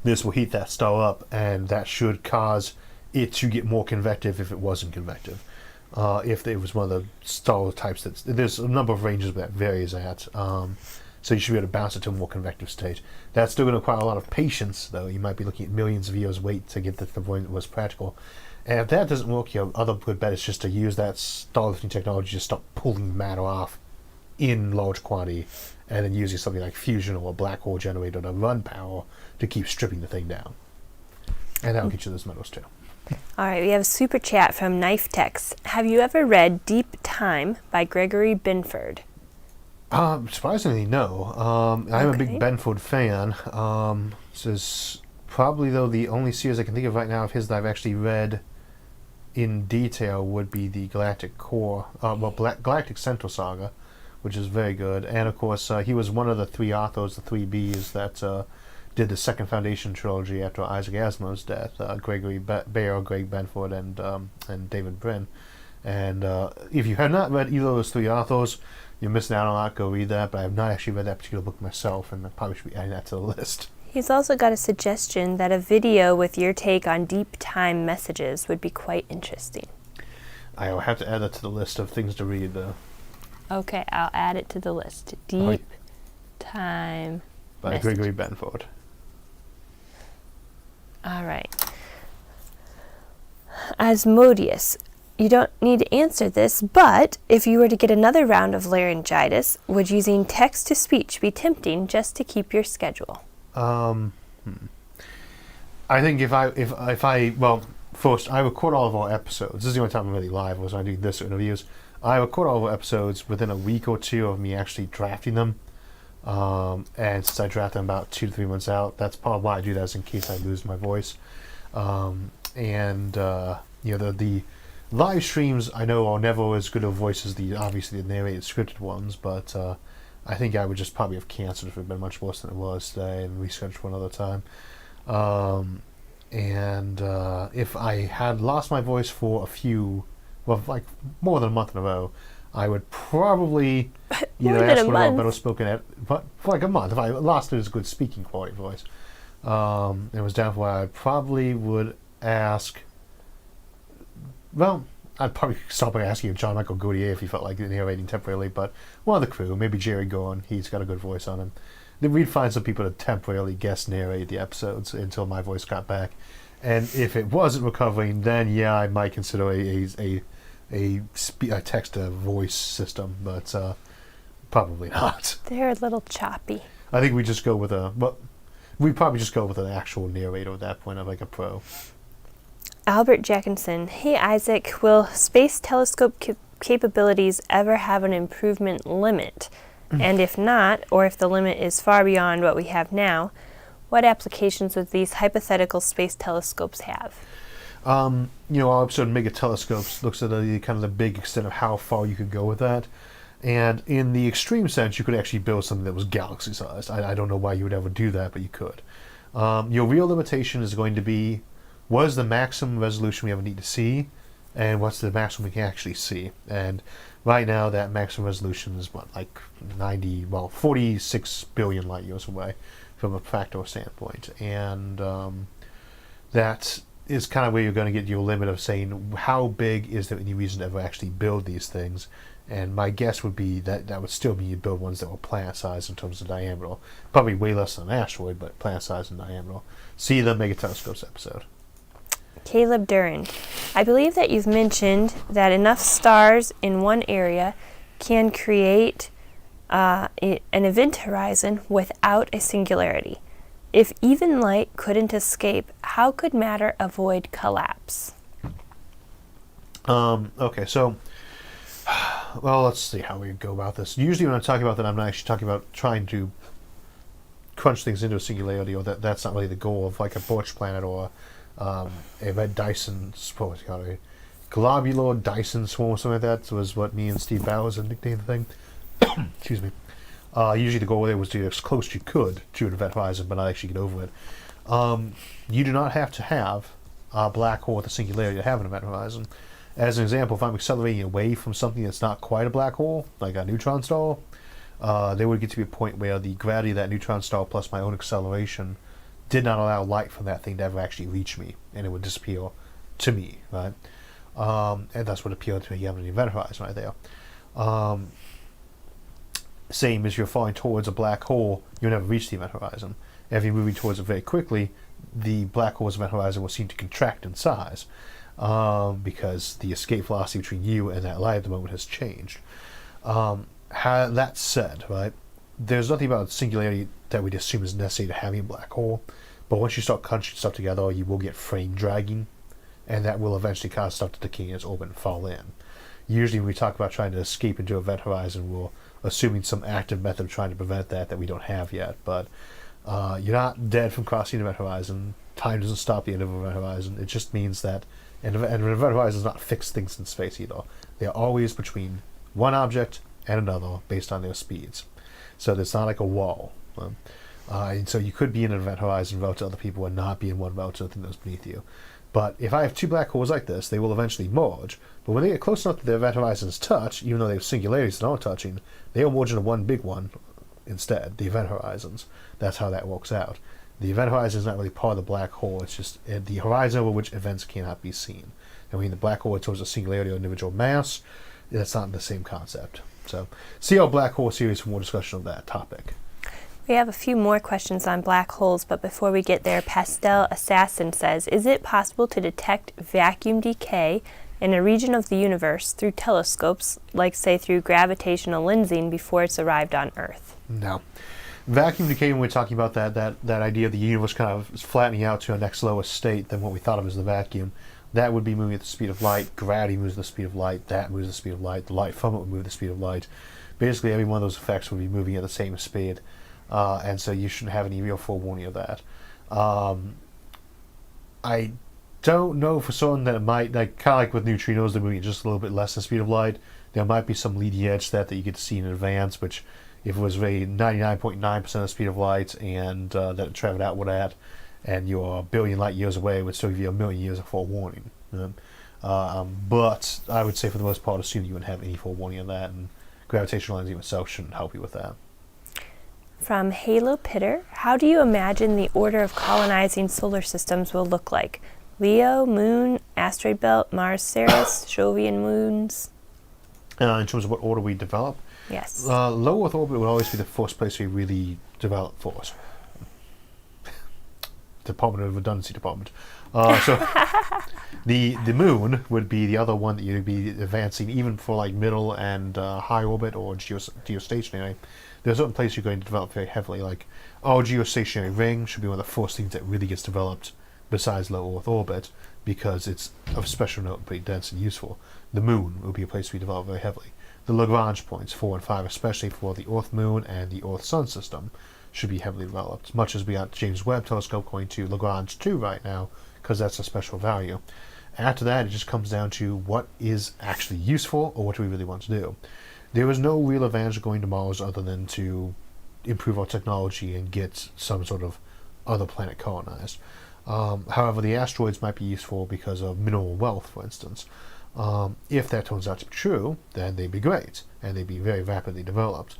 This will heat that star up, and that should cause it to get more convective if it wasn't convective. If it was one of the star types there's a number of ranges that varies at. So you should be able to bounce it to a more convective state. That's still going to require a lot of patience, though. You might be looking at millions of years wait to get to the point that was practical. And if that doesn't work, your other good bet is just to use that starlifting technology to start pulling matter off in large quantity, and then using something like fusion or a black hole generator to run power to keep stripping the thing down. And that'll get you those metals too. All right, we have a super chat from Knife Tex. Have you ever read Deep Time by Gregory Benford? Surprisingly, no. I'm a big Benford fan. This is probably, though, the only series I can think of right now of his that I've actually read in detail would be the Galactic Core, Galactic Central Saga, which is very good. And, of course, he was one of the three authors, the three Bs, that did the Second Foundation trilogy after Isaac Asimov's death, Gregory Bayer, Greg Benford, and David Brin. And if you have not read either of those three authors, you're missing out on a lot. Go read that. But I have not actually read that particular book myself, and I probably should be adding that to the list. He's also got a suggestion that a video with your take on deep time messages would be quite interesting. I will have to add that to the list of things to read, though. Okay, I'll add it to the list. Deep time by messages. Gregory Benford. All right. Asmodeus. You don't need to answer this, but if you were to get another round of laryngitis, would using text-to-speech be tempting just to keep your schedule? I think first, I record all of our episodes. This is the only time I'm really live was when I do this interviews. I record all of our episodes within a week or two of me actually drafting them. And since I draft them about 2 to 3 months out, that's probably why I do that, is in case I lose my voice. The live streams, I know, are never as good a voice as the narrated scripted ones, but I think I would just probably have canceled if it had been much worse than it was today and rescheduled for another time. If I had lost my voice for like more than a month in a row, I would probably either ask for a better spoken but for like a month. If I lost it as a good speaking quality voice, it was down for I probably would ask. Well, I'd probably stop by asking John Michael Gaudier if he felt like narrating temporarily, but one of the crew, maybe Jerry Gorn, he's got a good voice on him. Then we'd find some people to temporarily guest narrate the episodes until my voice got back. And if it wasn't recovering, then yeah, I might consider a text-to-voice system, but probably not. They're a little choppy. I think we just go with we'd probably just go with an actual narrator at that point, of like a pro. Albert Jackinson. Hey, Isaac, will space telescope capabilities ever have an improvement limit? And if not, or if the limit is far beyond what we have now, what applications would these hypothetical space telescopes have? Our episode Mega Telescopes looks at the big extent of how far you could go with that. And in the extreme sense, you could actually build something that was galaxy-sized. I don't know why you would ever do that, but you could. Your real limitation is going to be, what is the maximum resolution we ever need to see, and what's the maximum we can actually see? And right now, that maximum resolution is 46 billion light years away from a factor standpoint. And that is kind of where you're going to get your limit of saying, how big is there any reason to ever actually build these things? And my guess would be that would still mean you build ones that were planet-sized in terms of diameter. Probably way less than an asteroid, but planet-sized in diameter. See the Mega Telescopes episode. Caleb Duran. I believe that you've mentioned that enough stars in one area can create an event horizon without a singularity. If even light couldn't escape, how could matter avoid collapse? Okay, so, well, let's see how we go about this. Usually when I'm talking about that, I'm not actually talking about trying to crunch things into a singularity, or that's not really the goal of like a Borch planet or a red Dyson, what was it called, a globular Dyson swarm or something like that was what me and Steve Bowers had nicknamed the thing. Excuse me. Usually the goal there was to get as close as you could to an event horizon, but not actually get over it. You do not have to have a black hole with a singularity to have an event horizon. As an example, if I'm accelerating away from something that's not quite a black hole, like a neutron star, there would get to be a point where the gravity of that neutron star plus my own acceleration did not allow light from that thing to ever actually reach me, and it would disappear to me, right? And that's what appealed to me having the event horizon right there. Same as you're falling towards a black hole, you'll never reach the event horizon. If you're moving towards it very quickly, the black hole's event horizon will seem to contract in size, because the escape velocity between you and that light at the moment has changed. That said, right, there's nothing about singularity that we'd assume is necessary to having a black hole, but once you start crunching stuff together, you will get frame dragging, and that will eventually cause stuff to decay in its orbit and fall in. Usually when we talk about trying to escape into an event horizon, we're assuming some active method of trying to prevent that we don't have yet, but you're not dead from crossing the event horizon. Time doesn't stop the end of an event horizon. It just means that an event horizon is not fixed things in space either. They are always between one object and another based on their speeds. So it's not like a wall. And so you could be in an event horizon relative to other people and not be in one relative to the thing that's beneath you. But if I have two black holes like this, they will eventually merge. But when they get close enough that the event horizons touch, even though they have singularities that aren't touching, they will merge into one big one instead, the event horizons. That's how that works out. The event horizon is not really part of the black hole. It's just the horizon over which events cannot be seen. And when the black hole is towards a singularity or individual mass, that's not the same concept. So see our black hole series for more discussion of that topic. We have a few more questions on black holes, but before we get there, Pastel Assassin says, is it possible to detect vacuum decay in a region of the universe through telescopes, like say through gravitational lensing, before it's arrived on Earth? No. Vacuum decay, when we're talking about that idea of the universe kind of flattening out to a next lowest state than what we thought of as the vacuum, that would be moving at the speed of light. Gravity moves at the speed of light. That moves at the speed of light. The light from it would move at the speed of light. Basically, every one of those effects would be moving at the same speed. And so you shouldn't have any real forewarning of that. I don't know for certain that it might, like kind of like with neutrinos, they're moving at just a little bit less than the speed of light. There might be some leading edge that you get to see in advance, which if it was very 99.9% of the speed of light and that it traveled outward at, and you're a billion light years away, it would still give you a million years of forewarning. But I would say for the most part, assume you wouldn't have any forewarning of that, and gravitational lensing itself shouldn't help you with that. From Halo Pitter, how do you imagine the order of colonizing solar systems will look like? Leo, Moon, Asteroid Belt, Mars, Ceres, Jovian moons? In terms of what order we develop? Yes. Low Earth orbit would always be the first place we really develop for us. Department of Redundancy Department. So the moon would be the other one that you'd be advancing, even for like middle and high orbit or geostationary. There's certain places you're going to develop very heavily, like our geostationary ring should be one of the first things that really gets developed besides low Earth orbit, because it's of special note, pretty dense and useful. The moon will be a place we develop very heavily. The Lagrange points 4 and 5, especially for the Earth Moon and the Earth Sun system, should be heavily developed, much as we got James Webb Telescope going to Lagrange 2 right now, because that's a special value. After that, it just comes down to what is actually useful, or what do we really want to do. There is no real advantage of going to Mars other than to improve our technology and get some sort of other planet colonized. However, the asteroids might be useful because of mineral wealth, for instance. If that turns out to be true, then they'd be great, and they'd be very rapidly developed.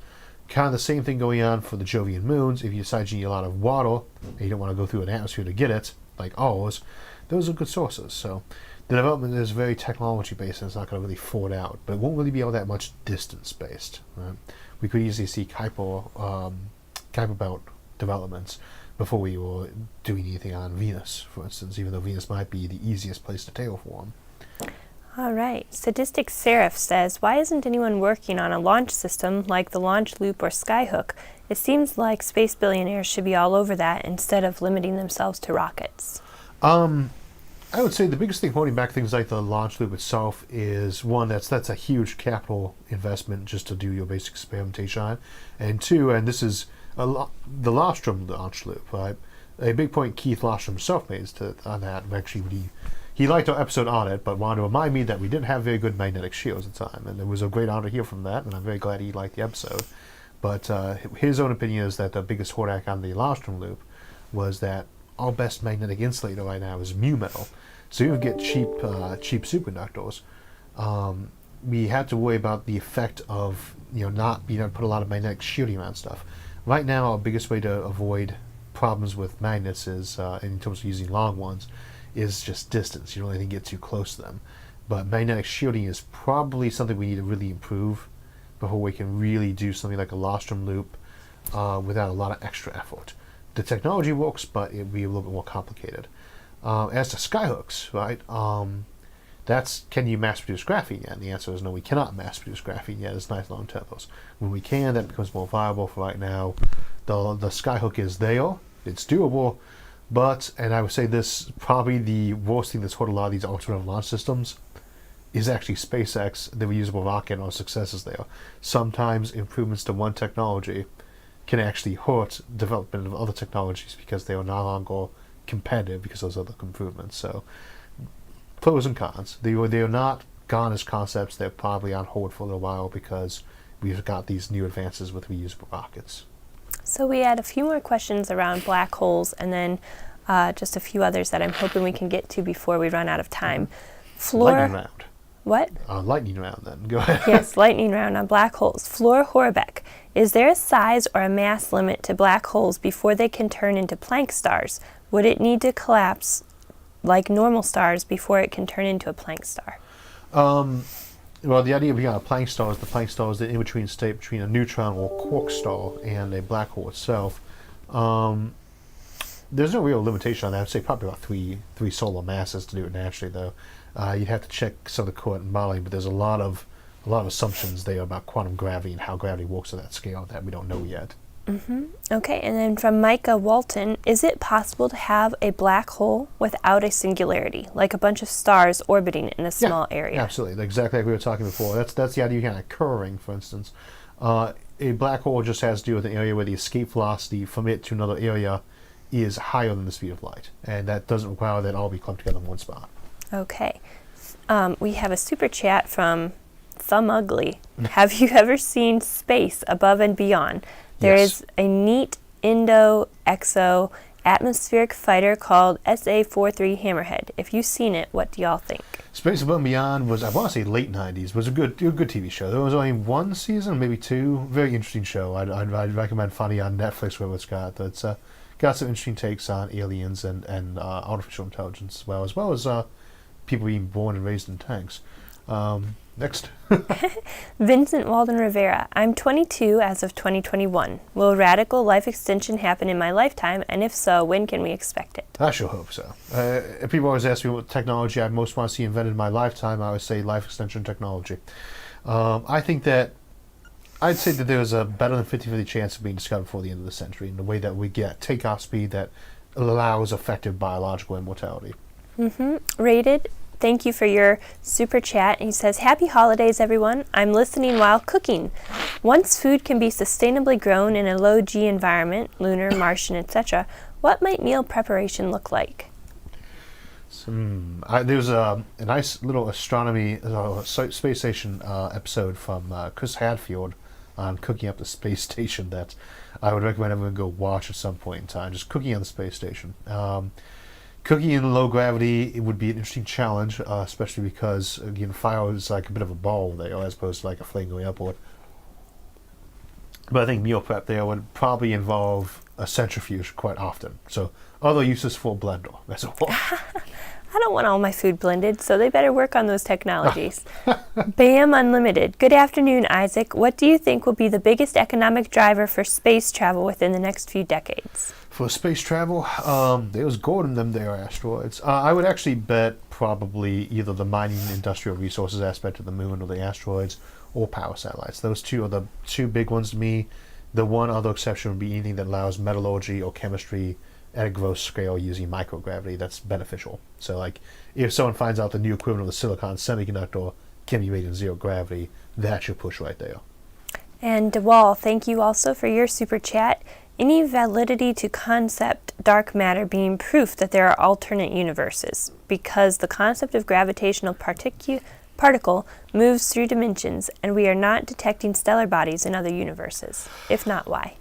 Kind of the same thing going on for the Jovian moons. If you decide you need a lot of water, and you don't want to go through an atmosphere to get it, like ours, those are good sources. So the development is very technology-based, and it's not going to really forward out, but it won't really be all that much distance-based. Right? We could easily see Kuiper belt developments before we were doing anything on Venus, for instance, even though Venus might be the easiest place to terraform. All right. Sadistic Seraph says, why isn't anyone working on a launch system like the launch loop or skyhook? It seems like space billionaires should be all over that instead of limiting themselves to rockets. I would say the biggest thing holding back things like the launch loop itself is, one, that's a huge capital investment just to do your basic experimentation on, and two, and this is the Livestream launch loop, right? A big point Keith Livestream himself made on that. Actually, he liked our episode on it, but wanted to remind me that we didn't have very good magnetic shields at the time, and it was a great honor to hear from that, and I'm very glad he liked the episode. But his own opinion is that the biggest holdback on the Livestream loop was that our best magnetic insulator right now is mu metal. So you would get cheap superconductors. We had to worry about the effect of not being able to put a lot of magnetic shielding around stuff. Right now, our biggest way to avoid problems with magnets is, in terms of using long ones, is just distance. You don't really get too close to them. But magnetic shielding is probably something we need to really improve before we can really do something like a Livestream loop without a lot of extra effort. The technology works, but it'd be a little bit more complicated. As to skyhooks, right? Can you mass produce graphene yet? And the answer is no, we cannot mass produce graphene yet. It's nice long tempos. When we can, that becomes more viable. For right now, the skyhook is there. It's doable, but, and I would say this, probably the worst thing that's hurt a lot of these alternative launch systems is actually SpaceX, the reusable rocket, and our successes there. Sometimes improvements to one technology can actually hurt development of other technologies because they are no longer competitive because of those other improvements. So pros and cons. They are not gone as concepts. They're probably on hold for a little while because we've got these new advances with reusable rockets. So we had a few more questions around black holes, and then just a few others that I'm hoping we can get to before we run out of time. Lightning round. What? Lightning round then. Go ahead. Yes, lightning round on black holes. Flora Horbeck, is there a size or a mass limit to black holes before they can turn into Planck stars? Would it need to collapse like normal stars before it can turn into a Planck star? Well, the idea behind a Planck star is the in-between state between a neutron or quark star and a black hole itself. There's no real limitation on that. I'd say probably about three solar masses to do it naturally, though. You'd have to check some of the current modeling, but there's a lot of assumptions there about quantum gravity and how gravity works at that scale that we don't know yet. Mm-hmm. Okay, and then from Micah Walton, is it possible to have a black hole without a singularity, like a bunch of stars orbiting in a small area? Absolutely, exactly like we were talking before. That's the idea behind a Kerr, for instance. A black hole just has to do with an area where the escape velocity from it to another area is higher than the speed of light, and that doesn't require that all be clumped together in one spot. Okay. We have a super chat from Thumb Ugly. Have you ever seen Space Above and Beyond? There is a neat Indo-Exo atmospheric fighter called SA-43 Hammerhead. If you've seen it, what do y'all think? Space Above and Beyond was, I want to say late 90s, was a good TV show. There was only one season, maybe two. Very interesting show. I'd recommend finding it on Netflix, wherever it's got. It's got some interesting takes on aliens and artificial intelligence as well as people being born and raised in tanks. Next. Vincent Walden Rivera. I'm 22 as of 2021. Will radical life extension happen in my lifetime? And if so, when can we expect it? I sure hope so. If people always ask me what technology I most want to see invented in my lifetime, I would say life extension technology. I'd say that there's a better than 50-50 chance of being discovered before the end of the century in the way that we get takeoff speed that allows effective biological immortality. Mm-hmm. Rated. Thank you for your super chat. He says, happy holidays, everyone. I'm listening while cooking. Once food can be sustainably grown in a low G environment, lunar, Martian, etc., what might meal preparation look like? There's a nice little astronomy space station episode from Chris Hadfield on cooking up the space station that I would recommend everyone go watch at some point in time. Just cooking on the space station. Cooking in low gravity, it would be an interesting challenge, especially because, again, fire is like a bit of a ball there as opposed to like a flame going upward. But I think meal prep there would probably involve a centrifuge quite often. So other uses for blender as well. I don't want all my food blended, so they better work on those technologies. Bam Unlimited. Good afternoon, Isaac. What do you think will be the biggest economic driver for space travel within the next few decades? For space travel, there's gold in them there asteroids. I would actually bet probably either the mining industrial resources aspect of the moon or the asteroids or power satellites. Those two are the two big ones to me. The one other exception would be anything that allows metallurgy or chemistry at a gross scale using microgravity that's beneficial. So like if someone finds out the new equivalent of the silicon semiconductor can be made in zero gravity, that's your push right there. And DeWall, thank you also for your super chat. Any validity to concept dark matter being proof that there are alternate universes? Because the concept of gravitational particle moves through dimensions and we are not detecting stellar bodies in other universes. If not, why?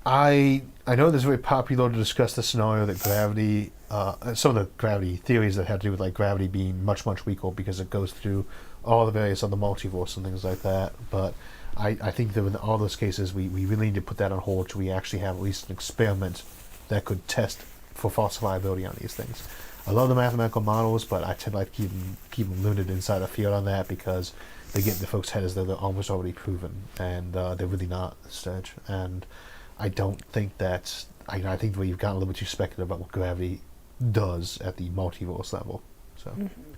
I know there's very popular to discuss the scenario that gravity, some of the gravity theories that have to do with like gravity being much, much weaker because it goes through all the various other multiverse and things like that. But I think that in all those cases, we really need to put that on hold till we actually have at least an experiment that could test for falsifiability on these things. I love the mathematical models, but I tend to like keep them limited inside a field on that because they get in the folks' head as though they're almost already proven, and they're really not at this stage. And I don't think that's... I think we've gotten a little bit too speculative about what gravity does at the multiverse level. So.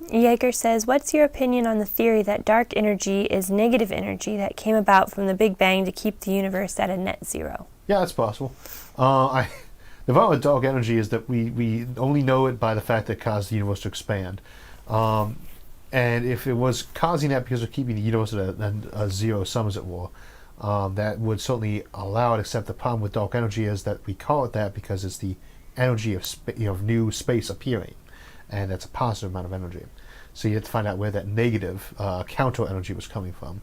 Jaeger says, what's your opinion on the theory that dark energy is negative energy that came about from the Big Bang to keep the universe at a net zero? Yeah, that's possible. The problem with dark energy is that we only know it by the fact that it caused the universe to expand. And if it was causing that because of keeping the universe at a zero sum, as it were, that would certainly allow it, except the problem with dark energy is that we call it that because it's the energy of new space appearing, and that's a positive amount of energy. So you have to find out where that negative counter energy was coming from,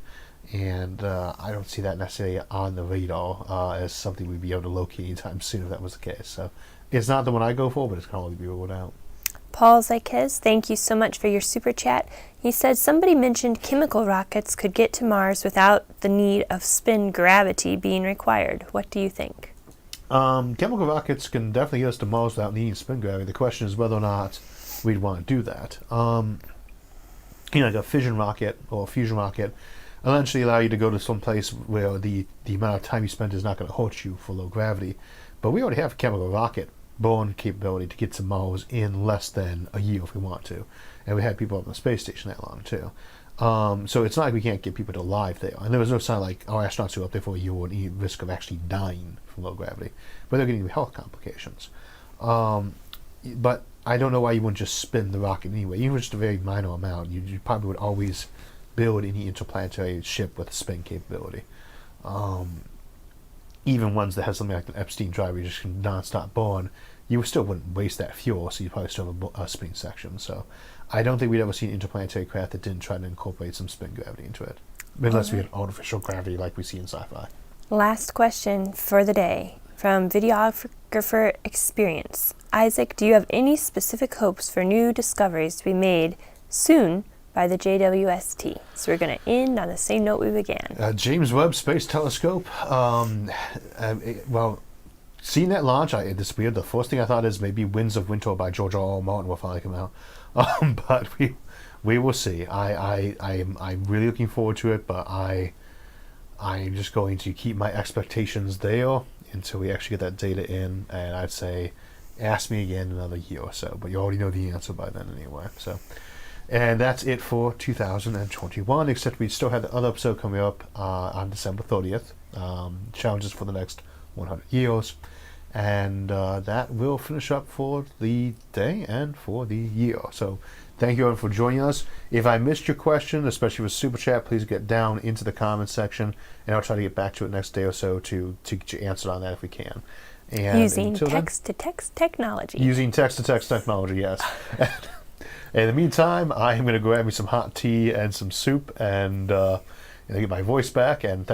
and I don't see that necessarily on the radar as something we'd be able to locate anytime soon if that was the case. So it's not the one I go for, but it's going to only be ruled out. Paul Zykes, thank you so much for your super chat. He said somebody mentioned chemical rockets could get to Mars without the need of spin gravity being required. What do you think? Chemical rockets can definitely get us to Mars without needing spin gravity. The question is whether or not we'd want to do that. Like a fission rocket or a fusion rocket eventually allow you to go to some place where the amount of time you spend is not going to hurt you for low gravity. But we already have a chemical rocket born capability to get to Mars in less than a year if we want to. And we had people up on the space station that long too. So it's not like we can't get people to live there. And there was no sign like our astronauts who are up there for a year would any risk of actually dying from low gravity. But they're getting health complications. But I don't know why you wouldn't just spin the rocket anyway. Even with just a very minor amount, you probably would always build any interplanetary ship with a spin capability. Even ones that have something like an Epstein drive where you just can non-stop burn, you still wouldn't waste that fuel, so you probably still have a spin section. So I don't think we'd ever see an interplanetary craft that didn't try to incorporate some spin gravity into it. Unless we had artificial gravity like we see in sci-fi. Last question for the day from Videographer Experience. Isaac, do you have any specific hopes for new discoveries to be made soon by the JWST? So we're going to end on the same note we began. James Webb Space Telescope. Well, seeing that launch, it's weird. The first thing I thought is maybe Winds of Winter by George R. R. Martin will finally come out. But we will see. I'm really looking forward to it, but I'm just going to keep my expectations there until we actually get that data in, and I'd say ask me again in another year or so, but you already know the answer by then anyway. So, and that's it for 2021, except we still have the other episode coming up on December 30th, challenges for the next 100 years, and that will finish up for the day and for the year. So thank you everyone for joining us. If I missed your question, especially with Super Chat, please get down into the comments section, and I'll try to get back to it next day or so to get you answered on that if we can. And using text-to-text technology. Using text-to-text technology, yes. In the meantime, I am going to grab me some hot tea and some soup and get my voice back. And thank